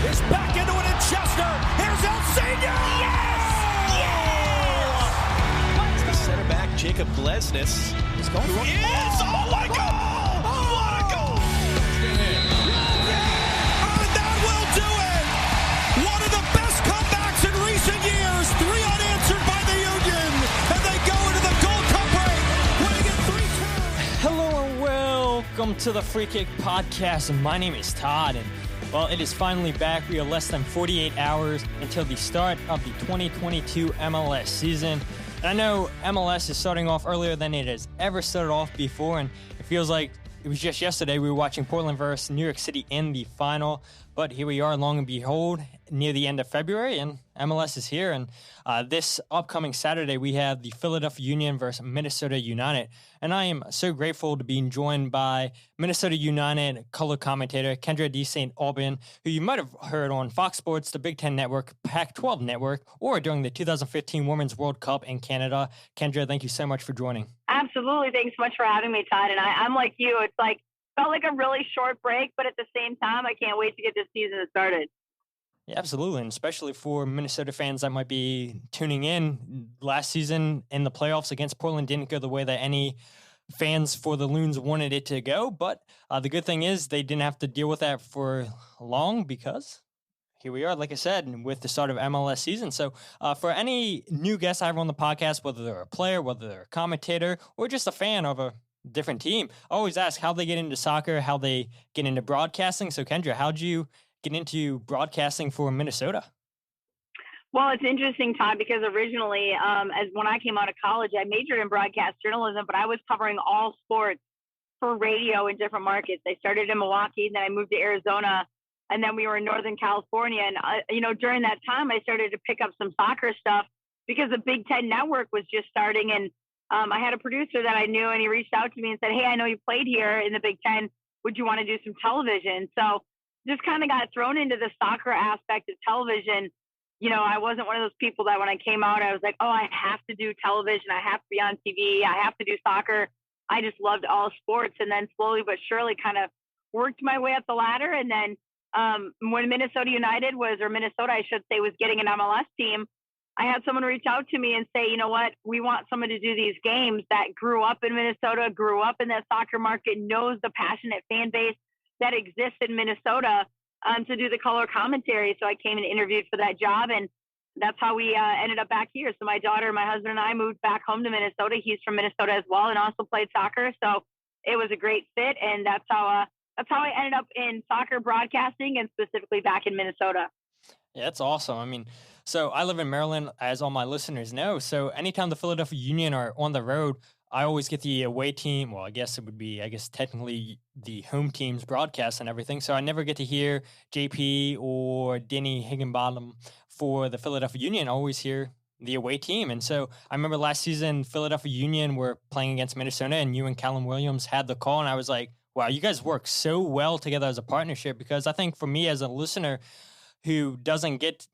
Is back into it in Chester. Here's El Senior. Yes! Yes! The center back, Jacob Glesnes, is going for it. Oh my God! What a goal! And that will do it! One of the best comebacks in recent years. 3 unanswered by the Union. And they go into the Gold Cup break, winning it 3-2. Hello and welcome to the Free Kick Podcast. And my name is Todd. And well, it is finally back. We are less than 48 hours until the start of the 2022 MLS season. And I know MLS is starting off earlier than it has ever started off before, and it feels like it was just yesterday we were watching Portland versus New York City in the final, but here we are, long and behold, near the end of February, and MLS is here, and this upcoming Saturday we have the Philadelphia Union versus Minnesota United, and I am so grateful to be joined by Minnesota United color commentator Kyndra de St. Aubin, who you might have heard on Fox Sports, the Big Ten Network, Pac-12 Network, or during the 2015 Women's World Cup in Canada. Kyndra, thank you so much for joining. Absolutely. Thanks so much for having me, Todd. And I'm like you. It's like, felt like a really short break, but at the same time, I can't wait to get this season started. Yeah, absolutely, and especially for Minnesota fans that might be tuning in. Last season in the playoffs against Portland didn't go the way that any fans for the Loons wanted it to go, but the good thing is they didn't have to deal with that for long because here we are, like I said, with the start of MLS season. So for any new guests I have on the podcast, whether they're a player, whether they're a commentator, or just a fan of a different team, I always ask how they get into soccer, how they get into broadcasting. So Kyndra, how'd you get into broadcasting for Minnesota? Well, it's interesting, Todd, because originally, as when I came out of college, I majored in broadcast journalism, but I was covering all sports for radio in different markets. I started in Milwaukee, then I moved to Arizona, and then we were in Northern California. And, during that time, I started to pick up some soccer stuff because the Big Ten Network was just starting. And I had a producer that I knew, and he reached out to me and said, "Hey, I know you played here in the Big Ten. Would you want to do some television?" So just kind of got thrown into the soccer aspect of television. I wasn't one of those people that when I came out, I was like, oh, I have to do television. I have to be on TV. I have to do soccer. I just loved all sports. And then slowly but surely kind of worked my way up the ladder. And then when Minnesota, I should say, was getting an MLS team, I had someone reach out to me and say, you know what, we want someone to do these games that grew up in Minnesota, grew up in that soccer market, knows the passionate fan base that exists in Minnesota, to do the color commentary. So I came and interviewed for that job, and that's how we ended up back here. So my daughter, my husband, and I moved back home to Minnesota. He's from Minnesota as well, and also played soccer. So it was a great fit, and that's how I ended up in soccer broadcasting, and specifically back in Minnesota. Yeah, that's awesome. I mean, so I live in Maryland, as all my listeners know. So anytime the Philadelphia Union are on the road, I always get the away team. Well, I guess it would be, technically the home team's broadcast and everything. So I never get to hear JP or Denny Higginbottom for the Philadelphia Union. I always hear the away team. And so I remember last season, Philadelphia Union were playing against Minnesota, and you and Callum Williams had the call. And I was like, wow, you guys work so well together as a partnership, because I think for me as a listener who doesn't get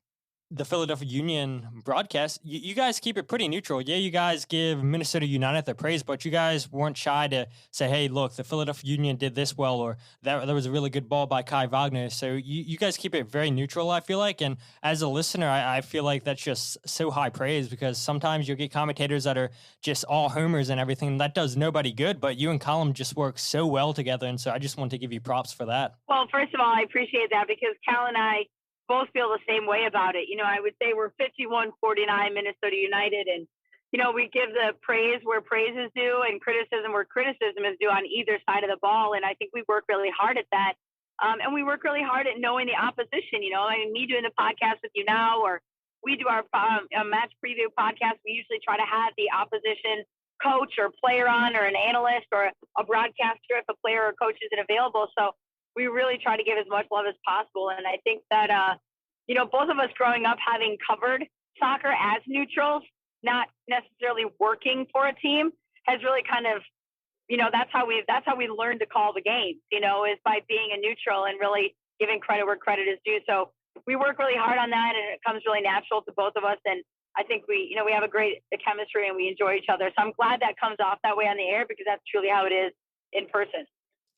the Philadelphia Union broadcast, you guys keep it pretty neutral. Yeah, you guys give Minnesota United their praise, but you guys weren't shy to say, hey, look, the Philadelphia Union did this well, or that was a really good ball by Kai Wagner. So you guys keep it very neutral, I feel like. And as a listener, I feel like that's just so high praise, because sometimes you'll get commentators that are just all homers and everything. That does nobody good, but you and Colin just work so well together. And so I just want to give you props for that. Well, first of all, I appreciate that, because Cal and I both feel the same way about it. I would say we're 51-49 Minnesota United, and we give the praise where praise is due and criticism where criticism is due on either side of the ball. And I think we work really hard at that, and we work really hard at knowing the opposition. Me doing the podcast with you now, or we do our match preview podcast, we usually try to have the opposition coach or player on, or an analyst or a broadcaster if a player or coach isn't available. So we really try to give as much love as possible. And I think that, both of us growing up having covered soccer as neutrals, not necessarily working for a team, has really kind of, that's how we learned to call the games, is by being a neutral and really giving credit where credit is due. So we work really hard on that, and it comes really natural to both of us. And I think we have a great chemistry, and we enjoy each other. So I'm glad that comes off that way on the air, because that's truly how it is in person.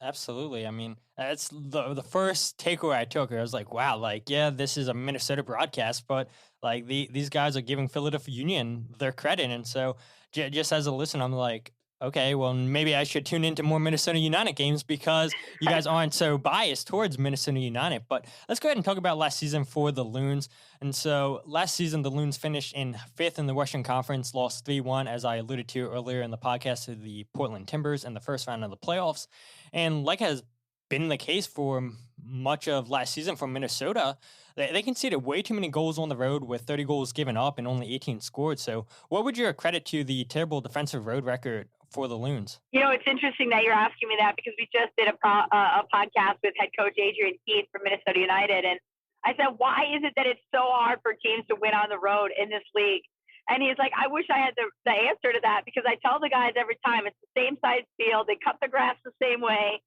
Absolutely. I mean, that's the first takeaway I took. I was like, wow, like, yeah, this is a Minnesota broadcast, but like these guys are giving Philadelphia Union their credit. And so just as a listener, I'm like, okay, well, maybe I should tune into more Minnesota United games because you guys aren't so biased towards Minnesota United. But let's go ahead and talk about last season for the Loons. And so last season, the Loons finished in 5th in the Western Conference, lost 3-1, as I alluded to earlier in the podcast, to the Portland Timbers in the first round of the playoffs. And like has been the case for much of last season for Minnesota, they conceded way too many goals on the road with 30 goals given up and only 18 scored. So what would you credit to the terrible defensive road record for the Loons? You know, it's interesting that you're asking me that because we just did a podcast with head coach Adrian Keith from Minnesota United. And I said, why is it that it's so hard for teams to win on the road in this league? And he's like, I wish I had the answer to that, because I tell the guys every time it's the same size field. They cut the grass the same way,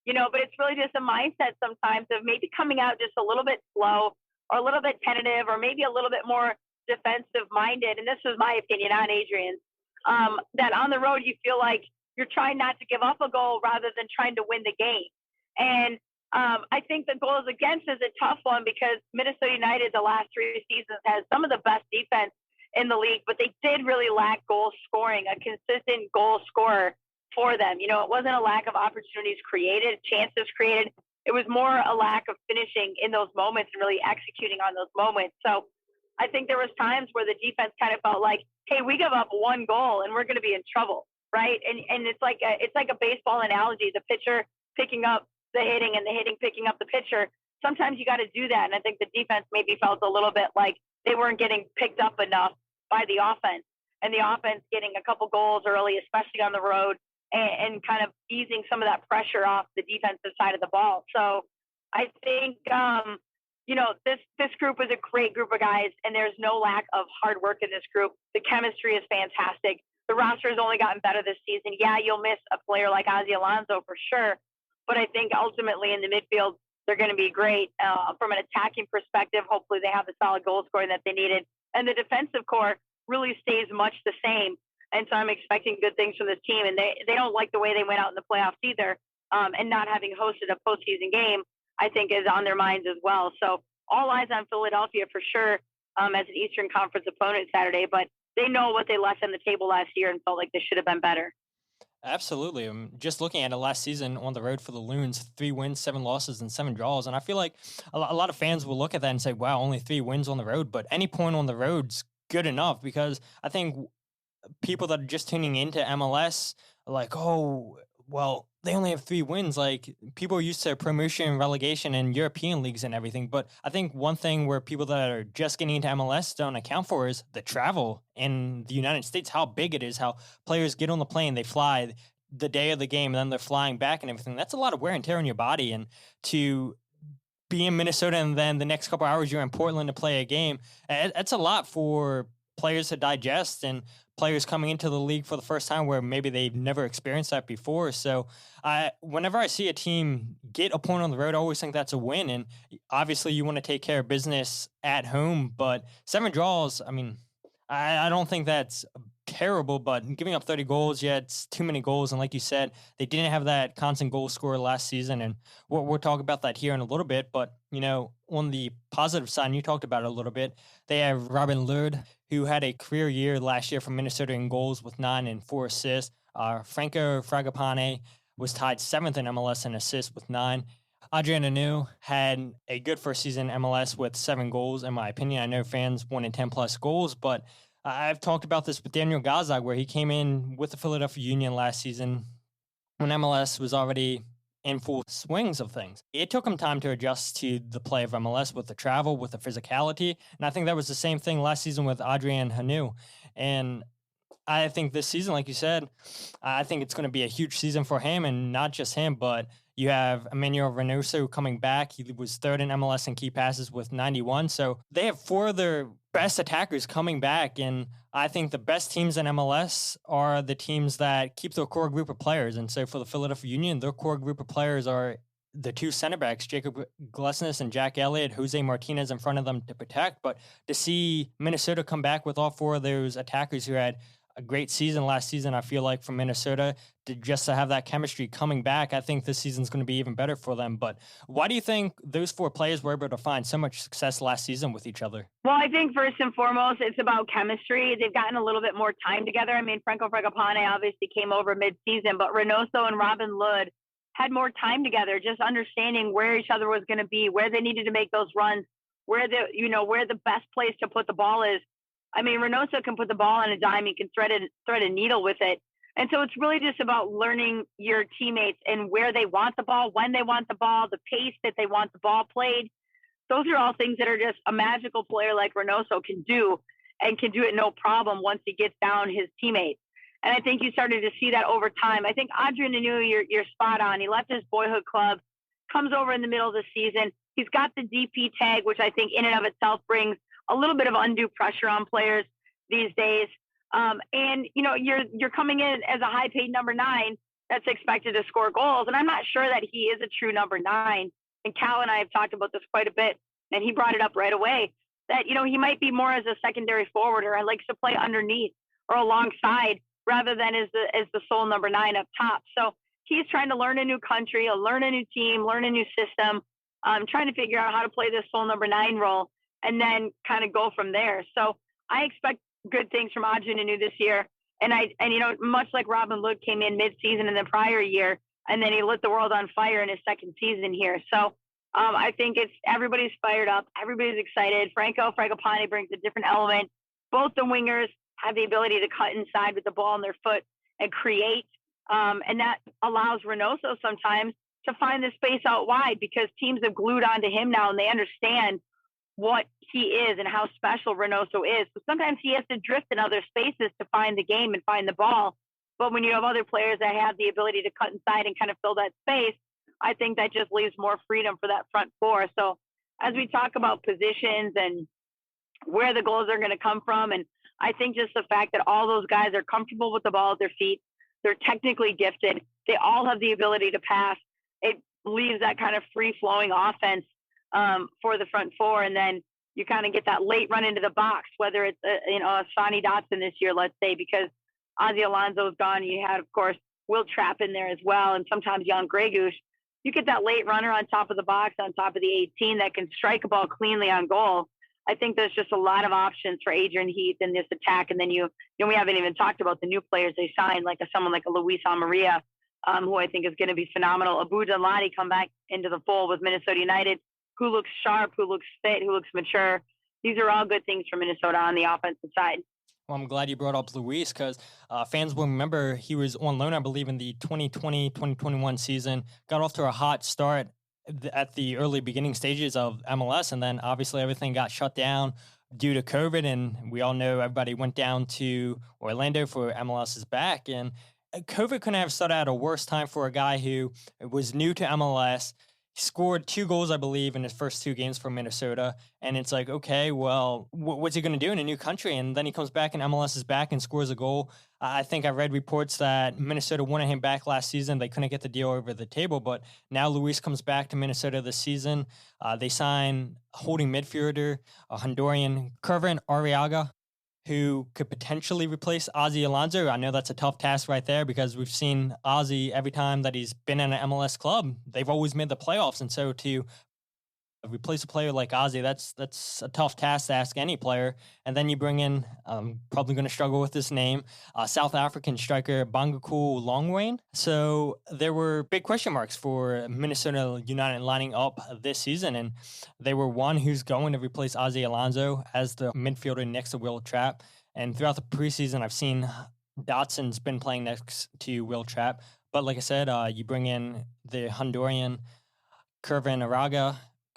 you know, but it's really just a mindset sometimes of maybe coming out just a little bit slow or a little bit tentative or maybe a little bit more defensive minded. And this was my opinion on Adrian's, that on the road, you feel like you're trying not to give up a goal rather than trying to win the game. And I think the goals against is a tough one because Minnesota United the last 3 seasons has some of the best defense in the league, but they did really lack goal scoring, a consistent goal scorer for them. You know, it wasn't a lack of opportunities created, chances created. It was more a lack of finishing in those moments and really executing on those moments. So I think there was times where the defense kind of felt like, hey, we give up 1 goal and we're going to be in trouble, right? And it's like a baseball analogy, the pitcher picking up the hitting and the hitting picking up the pitcher. Sometimes you got to do that. And I think the defense maybe felt a little bit like they weren't getting picked up enough by the offense, and the offense getting a couple goals early, especially on the road, and kind of easing some of that pressure off the defensive side of the ball. So I think, you know, this group was a great group of guys, and there's no lack of hard work in this group. The chemistry is fantastic. The roster has only gotten better this season. Yeah, you'll miss a player like Ozzie Alonso for sure, but I think ultimately in the midfield, they're going to be great. From an attacking perspective, hopefully they have the solid goal scoring that they needed. And the defensive core really stays much the same. And so I'm expecting good things from this team. And they don't like the way they went out in the playoffs either. And not having hosted a postseason game, I think, is on their minds as well. So all eyes on Philadelphia for sure as an Eastern Conference opponent Saturday. But they know what they left on the table last year and felt like they should have been better. Absolutely. I'm just looking at it last season on the road for the Loons, 3 wins, 7 losses, and 7 draws. And I feel like a lot of fans will look at that and say, wow, only 3 wins on the road. But any point on the road's good enough, because I think people that are just tuning into MLS are like, oh, well, they only have 3 wins. Like, people are used to promotion, relegation, and European leagues and everything. But I think one thing where people that are just getting into MLS don't account for is the travel in the United States, how big it is, how players get on the plane, they fly the day of the game, and then they're flying back and everything. That's a lot of wear and tear on your body. And to be in Minnesota and then the next couple hours you're in Portland to play a game, that's a lot for players to digest, and players coming into the league for the first time where maybe they've never experienced that before. So whenever I see a team get a point on the road, I always think that's a win. And obviously you want to take care of business at home, but 7 draws, I mean, I don't think that's terrible, but giving up 30 goals, yeah, it's too many goals. And like you said, they didn't have that constant goal scorer last season. And we'll talk about that here in a little bit. But, you know, on the positive side, and you talked about it a little bit, they have Robin Lod, who had a career year last year for Minnesota in goals with 9 and 4 assists. Franco Fragapane was tied 7th in MLS in assists with 9. Adrien Hounu had a good first season in MLS with 7 goals, in my opinion. I know fans wanted 10-plus goals, but I've talked about this with Daniel Gazdag, where he came in with the Philadelphia Union last season when MLS was already in full swings of things. It took him time to adjust to the play of MLS with the travel, with the physicality, and I think that was the same thing last season with Adrien Hounu. And I think this season, like you said, I think it's going to be a huge season for him, and not just him, but you have Emmanuel Reynoso coming back. He was 3rd in MLS in key passes with 91. So they have 4 of their best attackers coming back. And I think the best teams in MLS are the teams that keep their core group of players. And so for the Philadelphia Union, their core group of players are the 2 center backs, Jacob Glesnes and Jack Elliott, Jose Martinez in front of them to protect. But to see Minnesota come back with all 4 of those attackers who had a great season last season, I feel like, from Minnesota. Just to have that chemistry coming back, I think this season's going to be even better for them. But why do you think those four players were able to find so much success last season with each other? Well, I think first and foremost, it's about chemistry. They've gotten a little bit more time together. I mean, Fragapane obviously came over mid-season, but Reynoso and Robin Lod had more time together, just understanding where each other was going to be, where they needed to make those runs, where the best place to put the ball is. I mean, Reynoso can put the ball on a dime. He can thread a needle with it. And so it's really just about learning your teammates and where they want the ball, when they want the ball, the pace that they want the ball played. Those are all things that are just a magical player like Reynoso can do, and can do it no problem once he gets down his teammates. And I think you started to see that over time. I think Adrien Hunou, you're spot on. He left his boyhood club, comes over in the middle of the season. He's got the DP tag, which I think in and of itself brings a little bit of undue pressure on players these days. And you're coming in as a high-paid number 9 that's expected to score goals. And I'm not sure that he is a true number 9. And Cal and I have talked about this quite a bit, and he brought it up right away, that, he might be more as a secondary forward, or likes to play underneath or alongside rather than as the sole number 9 up top. So he's trying to learn a new country, learn a new team, learn a new system, trying to figure out how to play this sole number 9 role, and then kind of go from there. So I expect good things from Adrien Hunou this year. And much like Robin Lod came in mid-season in the prior year, and then he lit the world on fire in his second season here. So I think everybody's fired up. Everybody's excited. Fragapane brings a different element. Both the wingers have the ability to cut inside with the ball in their foot and create. And that allows Reynoso sometimes to find the space out wide, because teams have glued onto him now, and they understand what he is and how special Reynoso is. So sometimes he has to drift in other spaces to find the game and find the ball. But when you have other players that have the ability to cut inside and kind of fill that space, I think that just leaves more freedom for that front four. So as we talk about positions and where the goals are going to come from, and I think just the fact that all those guys are comfortable with the ball at their feet, they're technically gifted, they all have the ability to pass, it leaves that kind of free-flowing offense for the front four. And then you kind of get that late run into the box, whether it's a Sonny Dotson this year, let's say, because Ozzie Alonso's gone. You had, of course, Will Trapp in there as well, and sometimes Jan Gregush. You get that late runner on top of the box, on top of the 18, that can strike a ball cleanly on goal. I think there's just a lot of options for Adrian Heath in this attack. And then we haven't even talked about the new players they signed, like someone like a Luis Amarilla, who I think is going to be phenomenal. Abu Dalani come back into the fold with Minnesota United, who looks sharp, who looks fit, who looks mature. These are all good things for Minnesota on the offensive side. Well, I'm glad you brought up Luis, because fans will remember he was on loan, I believe, in the 2020-2021 season, got off to a hot start at the early beginning stages of MLS, and then obviously everything got shut down due to COVID, and we all know everybody went down to Orlando for MLS is back, and COVID couldn't have started at a worse time for a guy who was new to MLS. He scored 2 goals, I believe, in his first 2 games for Minnesota. And it's like, okay, well, what's he going to do in a new country? And then he comes back and MLS is back and scores a goal. I think I read reports that Minnesota wanted him back last season. They couldn't get the deal over the table. But now Luis comes back to Minnesota this season. They sign holding midfielder, a Honduran, Kervin Arriaga, who could potentially replace Ozzie Alonso. I know that's a tough task right there, because we've seen Ozzie every time that he's been in an MLS club, they've always made the playoffs. And so to replace a player like Ozzie, that's a tough task to ask any player. And then you bring in, probably going to struggle with this name, South African striker Bangaku Longwain. So there were big question marks for Minnesota United lining up this season, and they were one, who's going to replace Ozzie Alonso as the midfielder next to Will Trapp. And throughout the preseason, I've seen Dotson's been playing next to Will Trapp. But like I said, you bring in the Honduran Kervin Arriaga,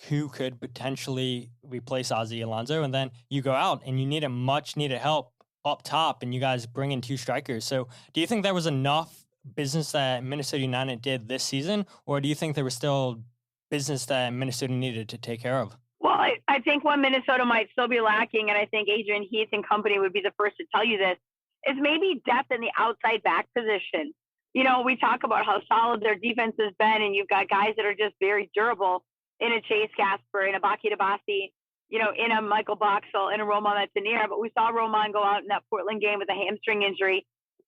who could potentially replace Ozzie Alonso, and then you go out and you need a much needed help up top, and you guys bring in 2 strikers. So do you think that was enough business that Minnesota United did this season, or do you think there was still business that Minnesota needed to take care of? Well, I think what Minnesota might still be lacking, and I think Adrian Heath and company would be the first to tell you this, is maybe depth in the outside back position. We talk about how solid their defense has been, and you've got guys that are just very durable in a Chase Casper, in a Baki Dabasi, in a Michael Boxall and a Roman Metanir, but we saw Roman go out in that Portland game with a hamstring injury.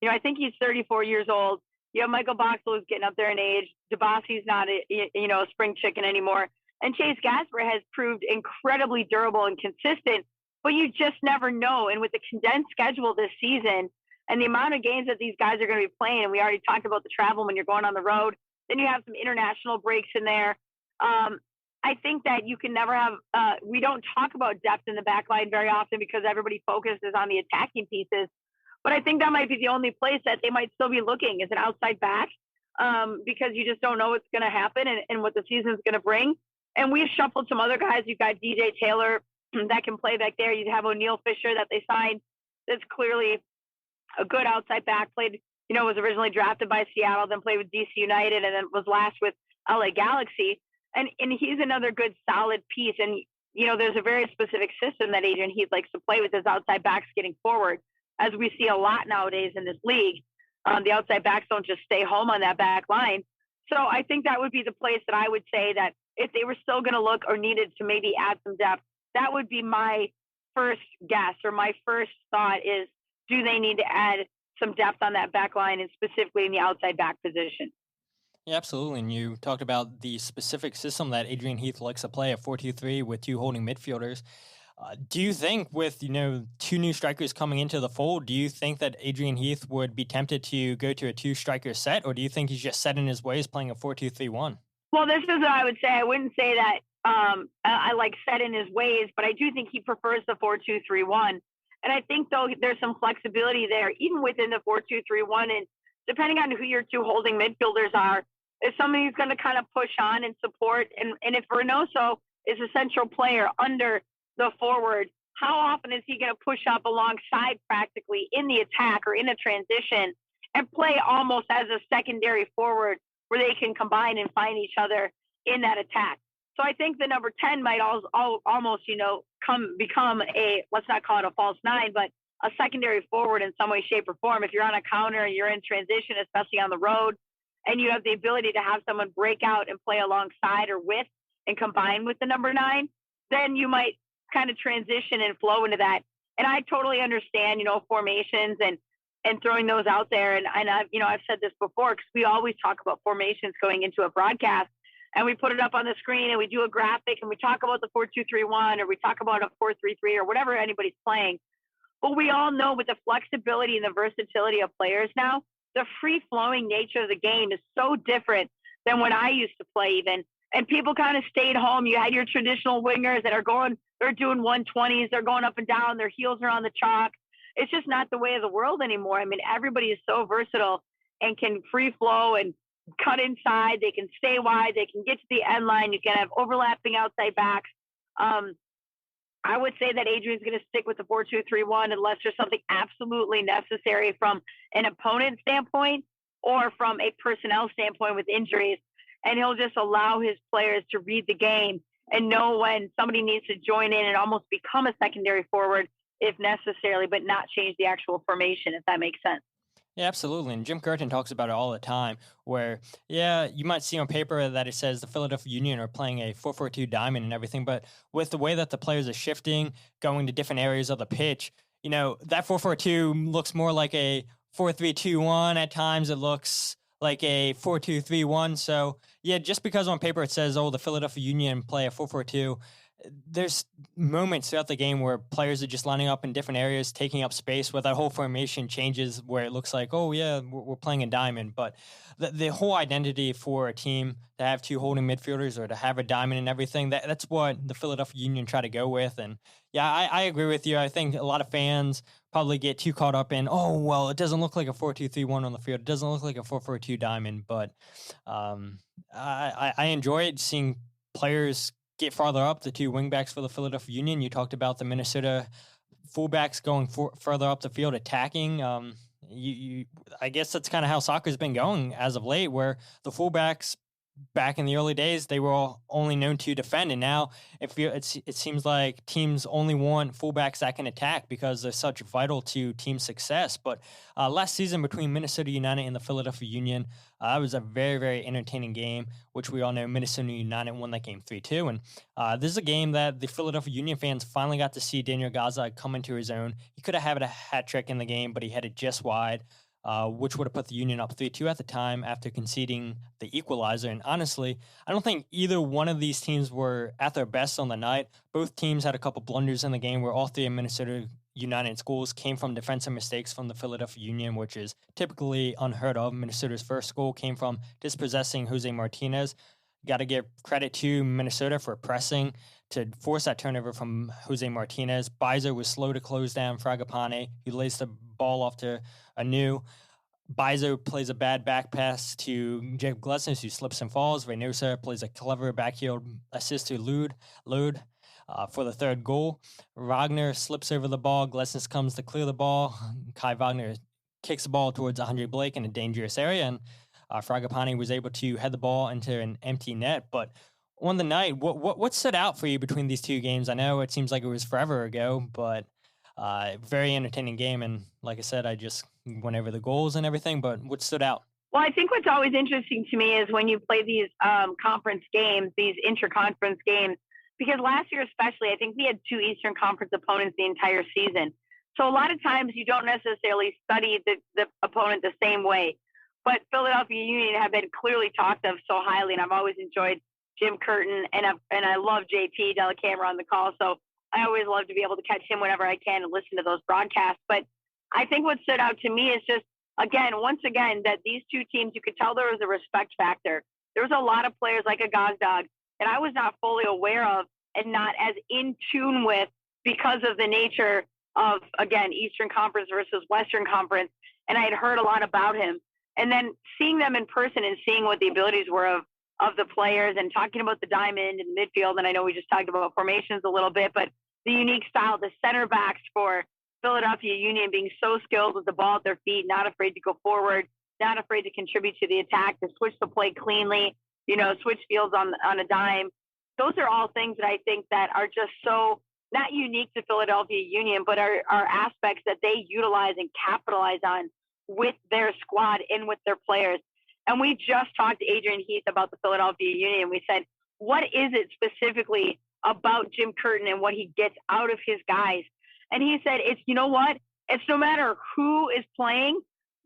I think he's 34 years old. Michael Boxall is getting up there in age. DeBassi's not a spring chicken anymore. And Chase Gasper has proved incredibly durable and consistent, but you just never know. And with the condensed schedule this season and the amount of games that these guys are going to be playing, and we already talked about the travel when you're going on the road, then you have some international breaks in there. I think that you can never have, we don't talk about depth in the back line very often because everybody focuses on the attacking pieces. But I think that might be the only place that they might still be looking is an outside back because you just don't know what's going to happen and what the season's going to bring. And we've shuffled some other guys. You've got DJ Taylor that can play back there. You have O'Neal Fisher that they signed that's clearly a good outside back, played, was originally drafted by Seattle, then played with DC United, and then was last with LA Galaxy. And he's another good, solid piece. And, there's a very specific system that Adrian Heath likes to play with his outside backs getting forward, as we see a lot nowadays in this league. The outside backs don't just stay home on that back line. So I think that would be the place that I would say that if they were still going to look or needed to maybe add some depth, that would be my first guess or my first thought is, do they need to add some depth on that back line and specifically in the outside back position? Yeah, absolutely. And you talked about the specific system that Adrian Heath likes to play, a 4-2-3 with two holding midfielders. Do you think with, two new strikers coming into the fold, do you think that Adrian Heath would be tempted to go to a two-striker set, or do you think he's just set in his ways playing a 4-2-3-1? Well, this is what I would say. I wouldn't say that I like set in his ways, but I do think he prefers the 4-2-3-1. And I think, though, there's some flexibility there, even within the 4-2-3-1. And depending on who your two holding midfielders are, if somebody who's going to kind of push on and support, and if Reynoso is a central player under the forward, how often is he going to push up alongside practically in the attack or in a transition and play almost as a secondary forward where they can combine and find each other in that attack? So I think the number 10 might almost, become let's not call it a false nine, but a secondary forward in some way, shape, or form. If you're on a counter, you're in transition, especially on the road, and you have the ability to have someone break out and play alongside or with and combine with the number 9, then you might kind of transition and flow into that. And I totally understand, formations and throwing those out there. And I've said this before because we always talk about formations going into a broadcast, and we put it up on the screen and we do a graphic and we talk about the 4-2-3-1 or we talk about a 4-3-3 or whatever anybody's playing. But we all know with the flexibility and the versatility of players now, the free-flowing nature of the game is so different than when I used to play even. And people kind of stayed home. You had your traditional wingers that they're doing 120s, they're going up and down, their heels are on the chalk. It's just not the way of the world anymore. I mean, everybody is so versatile and can free flow and cut inside. They can stay wide. They can get to the end line. You can have overlapping outside backs. I would say that Adrian's going to stick with the 4-2-3-1 unless there's something absolutely necessary from an opponent standpoint or from a personnel standpoint with injuries. And he'll just allow his players to read the game and know when somebody needs to join in and almost become a secondary forward if necessary, but not change the actual formation, if that makes sense. Yeah, absolutely. And Jim Curtin talks about it all the time where, you might see on paper that it says the Philadelphia Union are playing a 4-4-2 diamond and everything, but with the way that the players are shifting, going to different areas of the pitch, that 4-4-2 looks more like a 4-3-2-1. At times it looks like a 4-2-3-1. So, just because on paper it says, the Philadelphia Union play a 4-4-2, there's moments throughout the game where players are just lining up in different areas, taking up space where that whole formation changes where it looks like, we're playing a diamond. But the whole identity for a team to have two holding midfielders or to have a diamond and everything, that's what the Philadelphia Union try to go with. And I agree with you. I think a lot of fans probably get too caught up in, it doesn't look like a 4-2-3-1 on the field. It doesn't look like a 4-4-2 diamond. But I enjoyed seeing players get farther up, the two wingbacks for the Philadelphia Union. You talked about the Minnesota fullbacks going further up the field, attacking. I guess that's kind of how soccer's been going as of late, where the fullbacks back in the early days, they were all only known to defend, and now it seems like teams only want fullbacks that can attack because they're such vital to team success. But last season between Minnesota United and the Philadelphia Union, it was a very, very entertaining game, which we all know Minnesota United won that game 3-2. And this is a game that the Philadelphia Union fans finally got to see Daniel Gaza come into his own. He could have had a hat trick in the game, but he had it just wide. Which would have put the Union up 3-2 at the time after conceding the equalizer. And honestly, I don't think either one of these teams were at their best on the night. Both teams had a couple blunders in the game where all three of Minnesota United's goals came from defensive mistakes from the Philadelphia Union, which is typically unheard of. Minnesota's first goal came from dispossessing Jose Martinez. Got to give credit to Minnesota for pressing to force that turnover from Jose Martinez. Beiser was slow to close down Fragapane. He lays the ball off to Hounu. Beiser plays a bad back pass to Jacob Glesnes, who slips and falls. Reynoso plays a clever backheel assist to Lod for the third goal. Wagner slips over the ball. Glesnes comes to clear the ball. Kai Wagner kicks the ball towards Andre Blake in a dangerous area, and Fragapane was able to head the ball into an empty net. But on the night, what stood out for you between these two games? I know it seems like it was forever ago, but very entertaining game. And like I said, I just went over the goals and everything, but what stood out? Well, I think what's always interesting to me is when you play these conference games, these inter-conference games, because last year especially, I think we had two Eastern Conference opponents the entire season. So a lot of times you don't necessarily study the opponent the same way. But Philadelphia Union have been clearly talked of so highly, and I've always enjoyed Jim Curtin, and I love JP Delacamera on the call. So I always love to be able to catch him whenever I can and listen to those broadcasts. But I think what stood out to me is just, once again, that these two teams, you could tell there was a respect factor. There was a lot of players like a Gazdag that I was not fully aware of and not as in tune with because of the nature of, again, Eastern Conference versus Western Conference. And I had heard a lot about him. And then seeing them in person and seeing what the abilities were of the players and talking about the diamond and midfield. And I know we just talked about formations a little bit, but the unique style, the center backs for Philadelphia Union being so skilled with the ball at their feet, not afraid to go forward, not afraid to contribute to the attack, to switch the play cleanly, switch fields on a dime. Those are all things that I think that are just so not unique to Philadelphia Union, but are aspects that they utilize and capitalize on with their squad and with their players. And we just talked to Adrian Heath about the Philadelphia Union. We said, what is it specifically about Jim Curtin and what he gets out of his guys? And he said, it's no matter who is playing,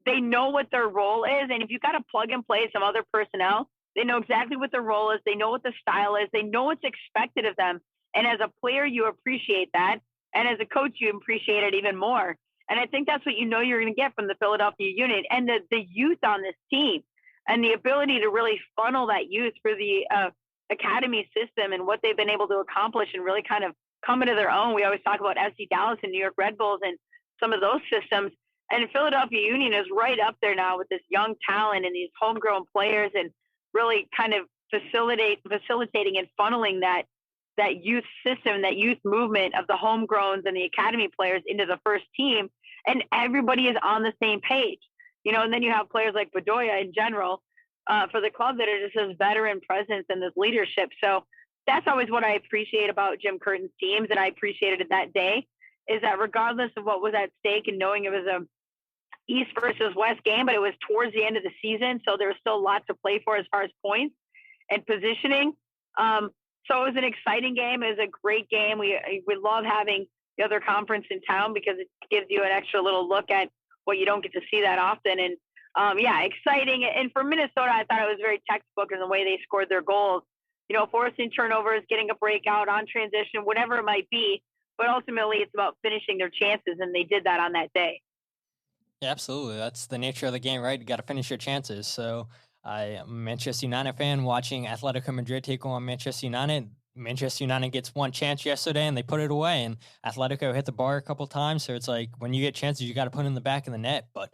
they know what their role is. And if you got to plug and play some other personnel, they know exactly what their role is. They know what the style is. They know what's expected of them. And as a player, you appreciate that. And as a coach, you appreciate it even more. And I think that's what you're going to get from the Philadelphia Union and the youth on this team and the ability to really funnel that youth through the academy system and what they've been able to accomplish and really kind of come into their own. We always talk about FC Dallas and New York Red Bulls and some of those systems. And Philadelphia Union is right up there now with this young talent and these homegrown players and really kind of facilitating and funneling that youth system, that youth movement of the homegrowns and the academy players into the first team. And everybody is on the same page, and then you have players like Bedoya in general for the club that are just this veteran presence and this leadership. So that's always what I appreciate about Jim Curtin's teams. And I appreciated it that day is that regardless of what was at stake and knowing it was a East versus West game, but it was towards the end of the season. So there was still a lot to play for as far as points and positioning. So it was an exciting game. It was a great game. We love having the other conference in town because it gives you an extra little look at what you don't get to see that often. And exciting. And for Minnesota, I thought it was very textbook in the way they scored their goals, forcing turnovers, getting a breakout on transition, whatever it might be. But ultimately it's about finishing their chances. And they did that on that day. Yeah, absolutely. That's the nature of the game, right? You got to finish your chances. So I am a Manchester United fan watching Atletico Madrid take on Manchester United. Manchester United gets one chance yesterday and they put it away, and Atletico hit the bar a couple times. So it's like when you get chances, you got to put in the back of the net. But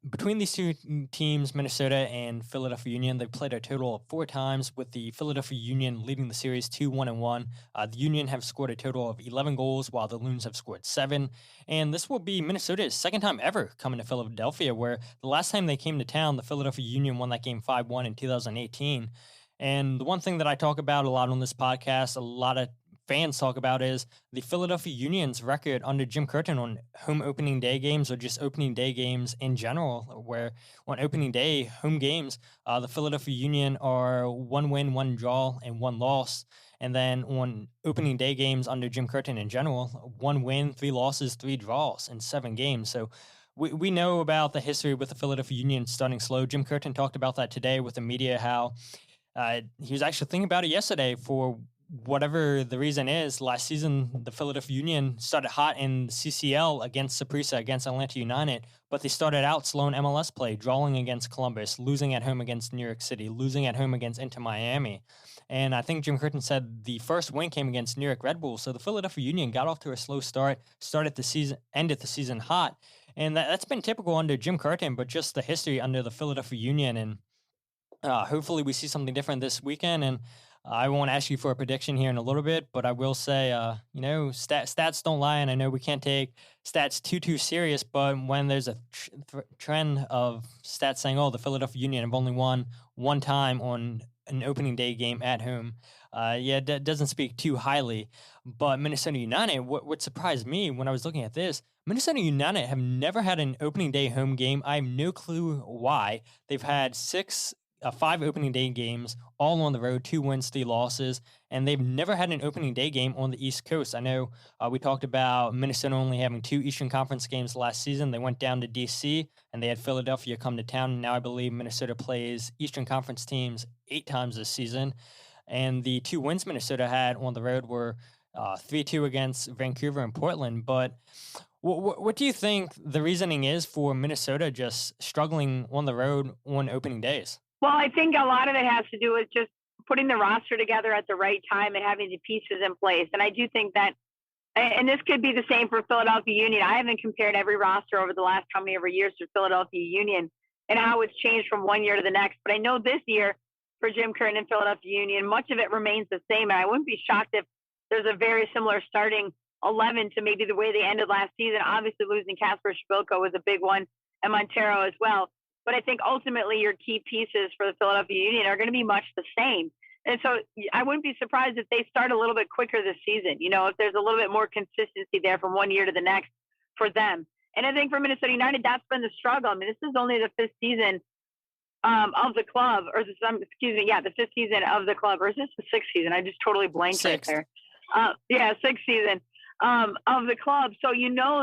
between these two teams, Minnesota and Philadelphia Union, they played a total of 4 times, with the Philadelphia Union leading the series 2-1-1. The Union have scored a total of 11 goals, while the Loons have scored 7. And this will be Minnesota's second time ever coming to Philadelphia, where the last time they came to town, the Philadelphia Union won that game 5-1 in 2018. And the one thing that I talk about a lot on this podcast, a lot of fans talk about, is the Philadelphia Union's record under Jim Curtin on home opening day games, or just opening day games in general, where on opening day home games, the Philadelphia Union are 1 win, 1 draw, and 1 loss. And then on opening day games under Jim Curtin in general, 1 win, 3 losses, 3 draws in 7 games. So we know about the history with the Philadelphia Union starting slow. Jim Curtin talked about that today with the media, how he was actually thinking about it yesterday. For whatever the reason is, last season, the Philadelphia Union started hot in CCL against Saprissa, against Atlanta United, but they started out slow in MLS play, drawing against Columbus, losing at home against New York City, losing at home against Inter Miami. And I think Jim Curtin said the first win came against New York Red Bulls. So the Philadelphia Union got off to a slow start, ended the season hot. And that's been typical under Jim Curtin, but just the history under the Philadelphia Union. And hopefully we see something different this weekend. And I won't ask you for a prediction here in a little bit, but I will say, stats don't lie, and I know we can't take stats too serious, but when there's a trend of stats saying, the Philadelphia Union have only won 1 time on an opening day game at home, that doesn't speak too highly. But Minnesota United, what surprised me when I was looking at this, Minnesota United have never had an opening day home game. I have no clue why. They've had 5 opening day games, all on the road, 2 wins, 3 losses, and they've never had an opening day game on the East Coast. I know we talked about Minnesota only having 2 Eastern Conference games last season. They went down to D.C., and they had Philadelphia come to town. And now I believe Minnesota plays Eastern Conference teams 8 times this season. And the 2 wins Minnesota had on the road were 3-2 against Vancouver and Portland. But what do you think the reasoning is for Minnesota just struggling on the road on opening days? Well, I think a lot of it has to do with just putting the roster together at the right time and having the pieces in place. And I do think that, and this could be the same for Philadelphia Union. I haven't compared every roster over the last how many years to Philadelphia Union and how it's changed from one year to the next. But I know this year for Jim Curtin and Philadelphia Union, much of it remains the same. And I wouldn't be shocked if there's a very similar starting 11 to maybe the way they ended last season. Obviously, losing Casper Szpilka was a big one, and Montero as well. But I think ultimately your key pieces for the Philadelphia Union are going to be much the same. And so I wouldn't be surprised if they start a little bit quicker this season, if there's a little bit more consistency there from one year to the next for them. And I think for Minnesota United, that's been the struggle. I mean, this is only the 5th season of the club, or the 5th season of the club, or is this the 6th season? I just totally blanked right there. 6th season of the club. So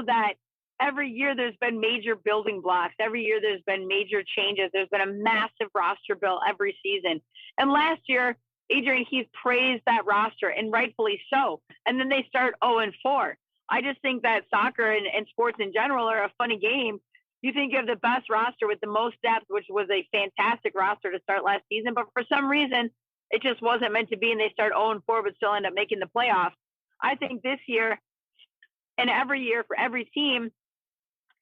that every year there's been major building blocks. Every year there's been major changes. There's been a massive roster build every season. And last year, Adrian Heath praised that roster, and rightfully so. And then they start 0-4. I just think that soccer and sports in general are a funny game. You think you have the best roster with the most depth, which was a fantastic roster to start last season, but for some reason, it just wasn't meant to be, and they start 0-4 but still end up making the playoffs. I think this year and every year for every team,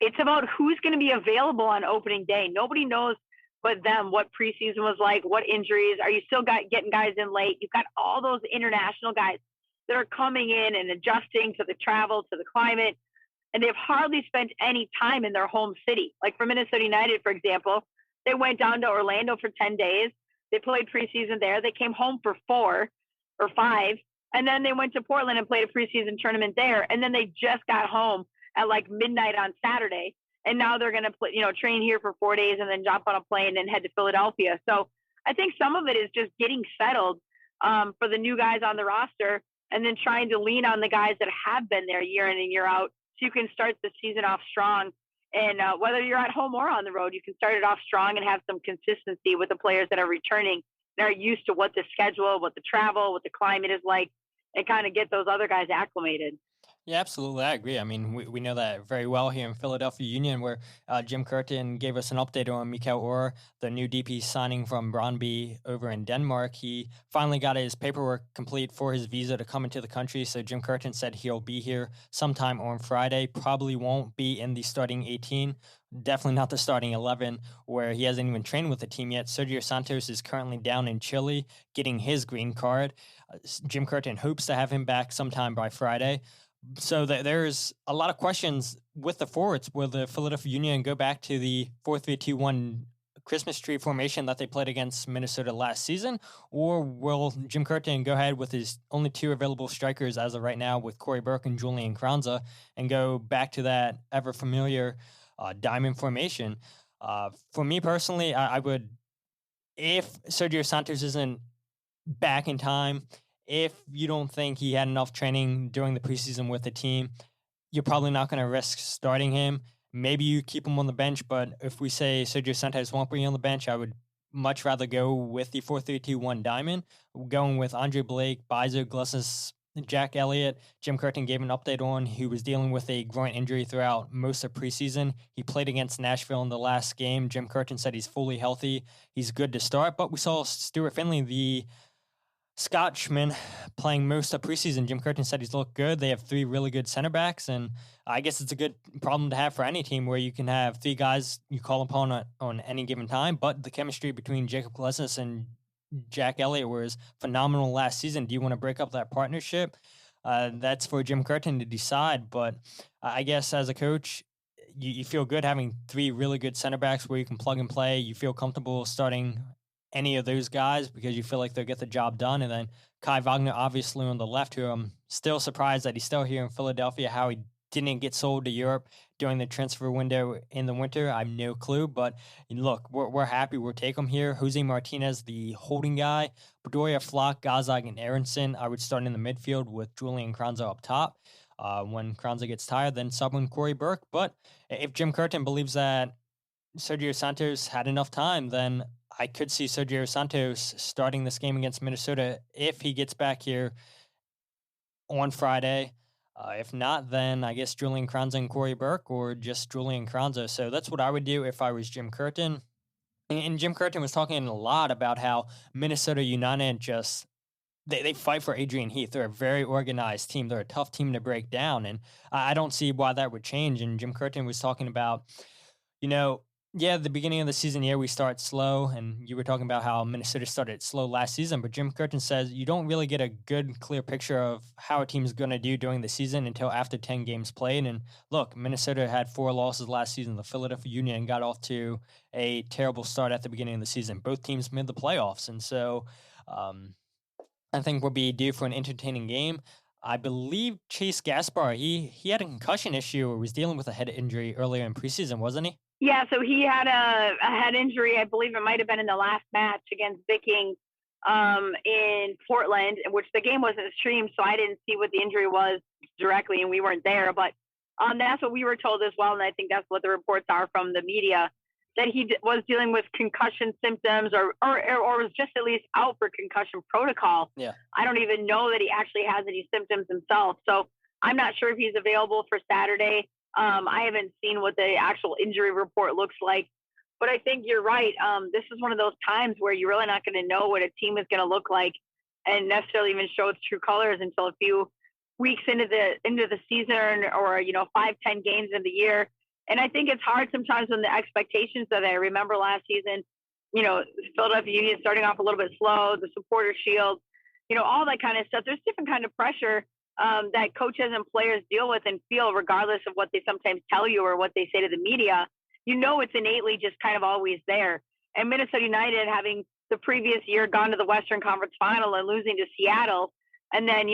it's about who's going to be available on opening day. Nobody knows but them what preseason was like, what injuries. Are you still getting guys in late? You've got all those international guys that are coming in and adjusting to the travel, to the climate, and they've hardly spent any time in their home city. Like for Minnesota United, for example, they went down to Orlando for 10 days. They played preseason there. They came home for 4 or 5, and then they went to Portland and played a preseason tournament there, and then they just got home at like midnight on Saturday, and now they're going to train here for 4 days and then jump on a plane and head to Philadelphia. So I think some of it is just getting settled for the new guys on the roster, and then trying to lean on the guys that have been there year in and year out, so you can start the season off strong. And whether you're at home or on the road, you can start it off strong and have some consistency with the players that are returning, that are used to what the schedule, what the travel, what the climate is like, and kind of get those other guys acclimated. Yeah, absolutely. I agree. I mean, we know that very well here in Philadelphia Union, where Jim Curtin gave us an update on Mikael Orr, the new DP signing from Brøndby over in Denmark. He finally got his paperwork complete for his visa to come into the country. So Jim Curtin said he'll be here sometime on Friday. Probably won't be in the starting 18. Definitely not the starting 11, where he hasn't even trained with the team yet. Sergio Santos is currently down in Chile getting his green card. Jim Curtin hopes to have him back sometime by Friday. So there's a lot of questions with the forwards. Will the Philadelphia Union go back to the 4-3-2-1 Christmas tree formation that they played against Minnesota last season, or will Jim Curtin go ahead with his only 2 available strikers as of right now with Corey Burke and Julian Kranza and go back to that ever familiar diamond formation? For me personally, I would, if Sergio Santos isn't back in time, if you don't think he had enough training during the preseason with the team, you're probably not going to risk starting him. Maybe you keep him on the bench, but if we say Sergio Santos won't be on the bench, I would much rather go with the 4-3-2-1 diamond, going with Andre Blake, Bizo, Glusses, Jack Elliott. Jim Curtin gave an update on he was dealing with a groin injury throughout most of preseason. He played against Nashville in the last game. Jim Curtin said he's fully healthy. He's good to start, but we saw Stuart Finley, the Scotchman, playing most of preseason. Jim Curtin said he's looked good. They have 3 really good center backs, and I guess it's a good problem to have for any team where you can have 3 guys you call upon on any given time, but the chemistry between Jacob Glesnes and Jack Elliott was phenomenal last season. Do you want to break up that partnership? That's for Jim Curtin to decide, but I guess as a coach, you feel good having 3 really good center backs where you can plug and play. You feel comfortable starting any of those guys because you feel like they'll get the job done. And then Kai Wagner, obviously on the left, who I'm still surprised that he's still here in Philadelphia, how he didn't get sold to Europe during the transfer window in the winter. I have no clue, but look, we're happy we'll take him here. Jose Martinez, the holding guy, Bedoya, Flock, Gazag, and Aronson. I would start in the midfield with Julian Kranza up top. When Kranza gets tired, then sub in Corey Burke. But if Jim Curtin believes that Sergio Santos had enough time, then I could see Sergio Santos starting this game against Minnesota if he gets back here on Friday. If not, then I guess Julian Kranza and Corey Burke, or just Julian Kranza. So that's what I would do if I was Jim Curtin. And Jim Curtin was talking a lot about how Minnesota United just they fight for Adrian Heath. They're a very organized team. They're a tough team to break down, and I don't see why that would change. And Jim Curtin was talking about, the beginning of the season, we start slow, and you were talking about how Minnesota started slow last season, but Jim Curtin says you don't really get a good, clear picture of how a team's going to do during the season until after 10 games played. And look, Minnesota had 4 losses last season. The Philadelphia Union got off to a terrible start at the beginning of the season. Both teams made the playoffs, and so I think we'll be due for an entertaining game. I believe Chase Gaspar, he had a concussion issue or was dealing with a head injury earlier in preseason, wasn't he? Yeah, so he had a head injury. I believe it might have been in the last match against Viking in Portland, which the game wasn't streamed, so I didn't see what the injury was directly, and we weren't there. But that's what we were told as well, and I think that's what the reports are from the media, that he was dealing with concussion symptoms or was just at least out for concussion protocol. Yeah. I don't even know that he actually has any symptoms himself. So I'm not sure if he's available for Saturday. I haven't seen what the actual injury report looks like, but I think you're right. This is one of those times where you're really not going to know what a team is going to look like and necessarily even show its true colors until a few weeks into the season or 5-10 games in the year. And I think it's hard sometimes when the expectations are there. I remember last season, Philadelphia Union starting off a little bit slow, the supporter shield, all that kind of stuff. There's different kind of pressure that coaches and players deal with and feel regardless of what they sometimes tell you or what they say to the media. It's innately just kind of always there. And Minnesota United, having the previous year gone to the Western Conference Final and losing to Seattle, and then,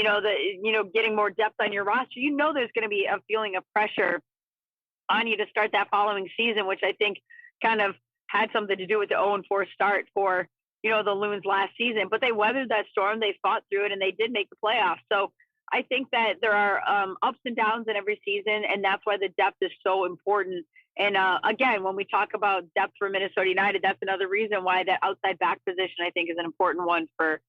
getting more depth on your roster, there's going to be a feeling of pressure on you to start that following season, which I think kind of had something to do with the 0-4 start for, the Loons last season. But they weathered that storm, they fought through it, and they did make the playoffs. So I think that there are ups and downs in every season, and that's why the depth is so important. And again, when we talk about depth for Minnesota United, that's another reason why that outside back position, I think, is an important one for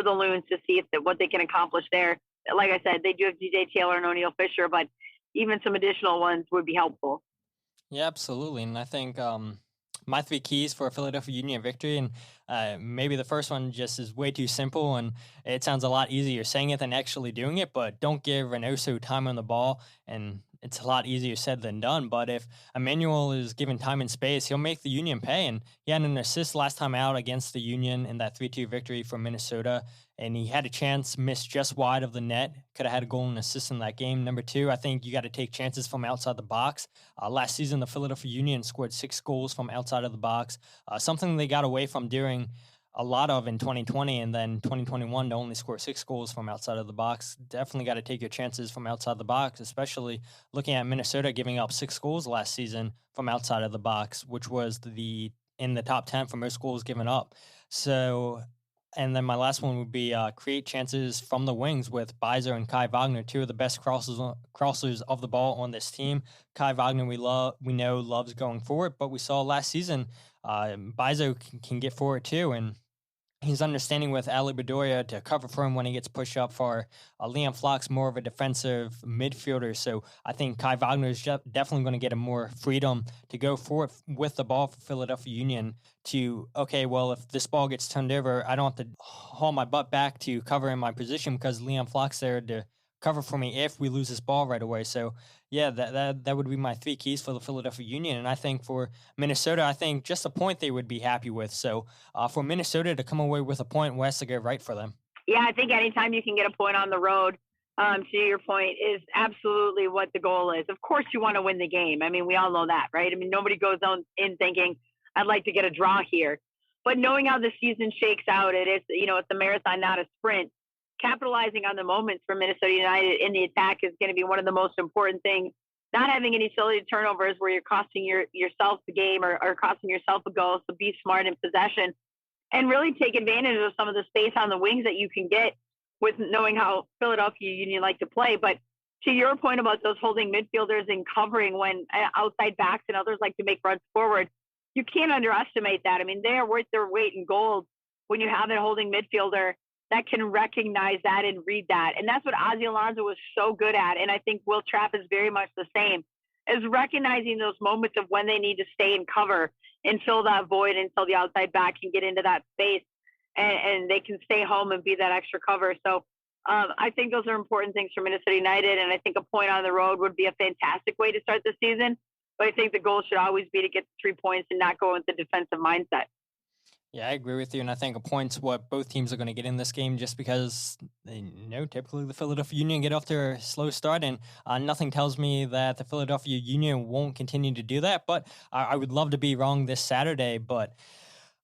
the Loons to see what they can accomplish there. Like I said, they do have DJ Taylor and O'Neal Fisher, but even some additional ones would be helpful. Yeah, absolutely. And I think my 3 keys for a Philadelphia Union victory, and maybe the first one just is way too simple, and it sounds a lot easier saying it than actually doing it, but don't give Reynoso time on the ball, and it's a lot easier said than done. But if Emmanuel is given time and space, he'll make the Union pay, and he had an assist last time out against the Union in that 3-2 victory for Minnesota, and he had a chance, missed just wide of the net. Could have had a goal and assist in that game. Number two, I think you got to take chances from outside the box. Last season, the Philadelphia Union scored 6 goals from outside of the box, something they got away from doing a lot of in 2020, and then 2021 to only score 6 goals from outside of the box. Definitely got to take your chances from outside the box, especially looking at Minnesota giving up 6 goals last season from outside of the box, which was in the top 10 for most goals given up. So, and then my last one would be create chances from the wings with Beiser and Kai Wagner, two of the best crossers of the ball on this team. Kai Wagner, we know loves going forward, but we saw last season Beiser can get forward too, and he's understanding with Ali Bedoya to cover for him when he gets pushed up for Liam Flock's more of a defensive midfielder. So I think Kai Wagner is definitely going to get a more freedom to go forward with the ball for Philadelphia Union to, okay, well, if this ball gets turned over, I don't have to haul my butt back to cover in my position because Liam Flock's there to cover for me if we lose this ball right away. So yeah, that would be my 3 keys for the Philadelphia Union. And I think for Minnesota, I think just a point they would be happy with. So for Minnesota to come away with a point has to go right for them. Yeah, I think anytime you can get a point on the road, to your point, is absolutely what the goal is. Of course you want to win the game. I mean, we all know that, right? I mean, nobody goes in thinking, I'd like to get a draw here. But knowing how the season shakes out, it's a marathon, not a sprint. Capitalizing on the moments for Minnesota United in the attack is going to be one of the most important things. Not having any silly turnovers where you're costing yourself the game or costing yourself a goal. So be smart in possession and really take advantage of some of the space on the wings that you can get with knowing how Philadelphia Union like to play. But to your point about those holding midfielders and covering when outside backs and others like to make runs forward, you can't underestimate that. I mean, they are worth their weight in gold when you have a holding midfielder that can recognize that and read that. And that's what Ozzie Alonso was so good at. And I think Will Trapp is very much the same, is recognizing those moments of when they need to stay in cover and fill that void until the outside back can get into that space and they can stay home and be that extra cover. So I think those are important things for Minnesota United. And I think a point on the road would be a fantastic way to start the season. But I think the goal should always be to get 3 points and not go with the defensive mindset. Yeah, I agree with you, and I think a point's what both teams are going to get in this game just because, typically the Philadelphia Union get off to a slow start, and nothing tells me that the Philadelphia Union won't continue to do that, but I would love to be wrong this Saturday, but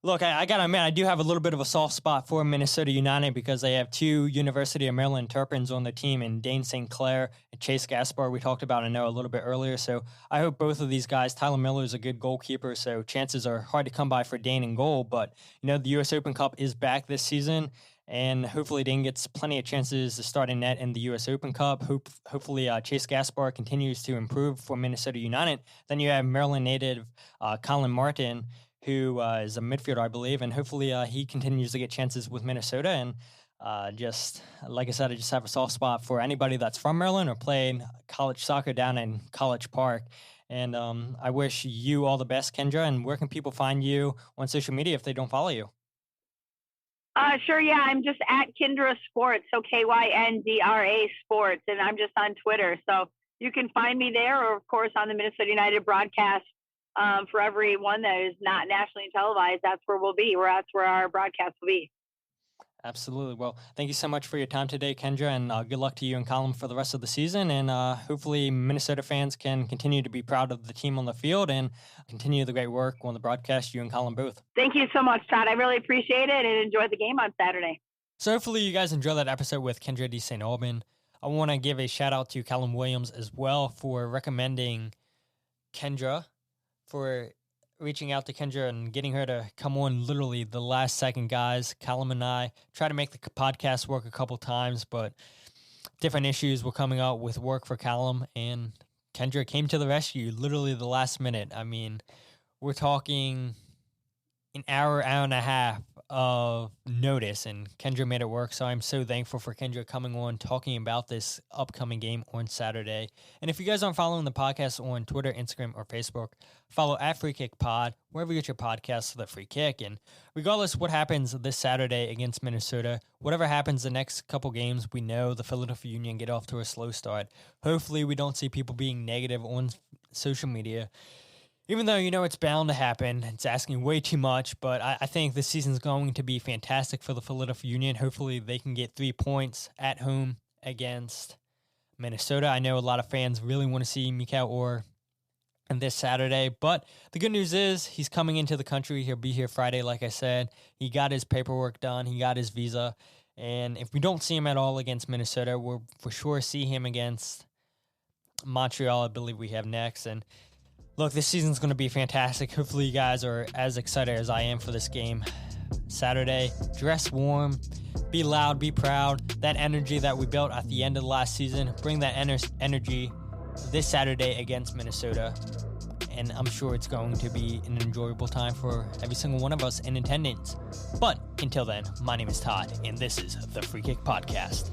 look, I got to admit, I do have a little bit of a soft spot for Minnesota United because they have 2 University of Maryland Terrapins on their team, and Dane St. Clair and Chase Gaspar we talked about, I know, a little bit earlier. So I hope both of these guys, Tyler Miller is a good goalkeeper, so chances are hard to come by for Dane in goal. But, the U.S. Open Cup is back this season, and hopefully Dane gets plenty of chances to start in net in the U.S. Open Cup. Hopefully Chase Gaspar continues to improve for Minnesota United. Then you have Maryland native Colin Martin, who is a midfielder, I believe, and hopefully he continues to get chances with Minnesota. And just like I said, I just have a soft spot for anybody that's from Maryland or playing college soccer down in College Park. And I wish you all the best, Kyndra. And where can people find you on social media if they don't follow you? Sure, yeah. I'm just at Kyndra Sports, so Kyndra Sports, and I'm just on Twitter. So you can find me there, or of course on the Minnesota United broadcast. For everyone that is not nationally televised, that's where we'll be. That's where our broadcast will be. Absolutely. Well, thank you so much for your time today, Kyndra, and good luck to you and Colin for the rest of the season. And hopefully Minnesota fans can continue to be proud of the team on the field and continue the great work on the broadcast, you and Colin both. Thank you so much, Todd. I really appreciate it and enjoy the game on Saturday. So hopefully you guys enjoyed that episode with Kyndra de St. Aubin. I want to give a shout out to Callum Williams as well for recommending Kyndra, for reaching out to Kyndra and getting her to come on literally the last second, guys. Callum and I tried to make the podcast work a couple times, but different issues were coming up with work for Callum, and Kyndra came to the rescue literally the last minute. I mean, we're talking an hour and a half of notice, and Kyndra made it work. So I'm so thankful for Kyndra coming on, talking about this upcoming game on Saturday. And if you guys aren't following the podcast on Twitter, Instagram, or Facebook, follow at Free Kick Pod, wherever you get your podcasts for the Free Kick. And regardless what happens this Saturday against Minnesota, whatever happens the next couple games, we know the Philadelphia Union get off to a slow start. Hopefully we don't see people being negative on social media. even though, it's bound to happen, it's asking way too much, but I think this season's going to be fantastic for the Philadelphia Union. Hopefully they can get 3 points at home against Minnesota. I know a lot of fans really want to see Mikel Orr this Saturday, but the good news is he's coming into the country. He'll be here Friday, like I said. He got his paperwork done. He got his visa. And if we don't see him at all against Minnesota, we'll for sure see him against Montreal, I believe we have next. And look, this season's going to be fantastic. Hopefully you guys are as excited as I am for this game Saturday. Dress warm, be loud, be proud. That energy that we built at the end of the last season, bring that energy this Saturday against Minnesota. And I'm sure it's going to be an enjoyable time for every single one of us in attendance. But until then, my name is Todd, and this is the Free Kick Podcast.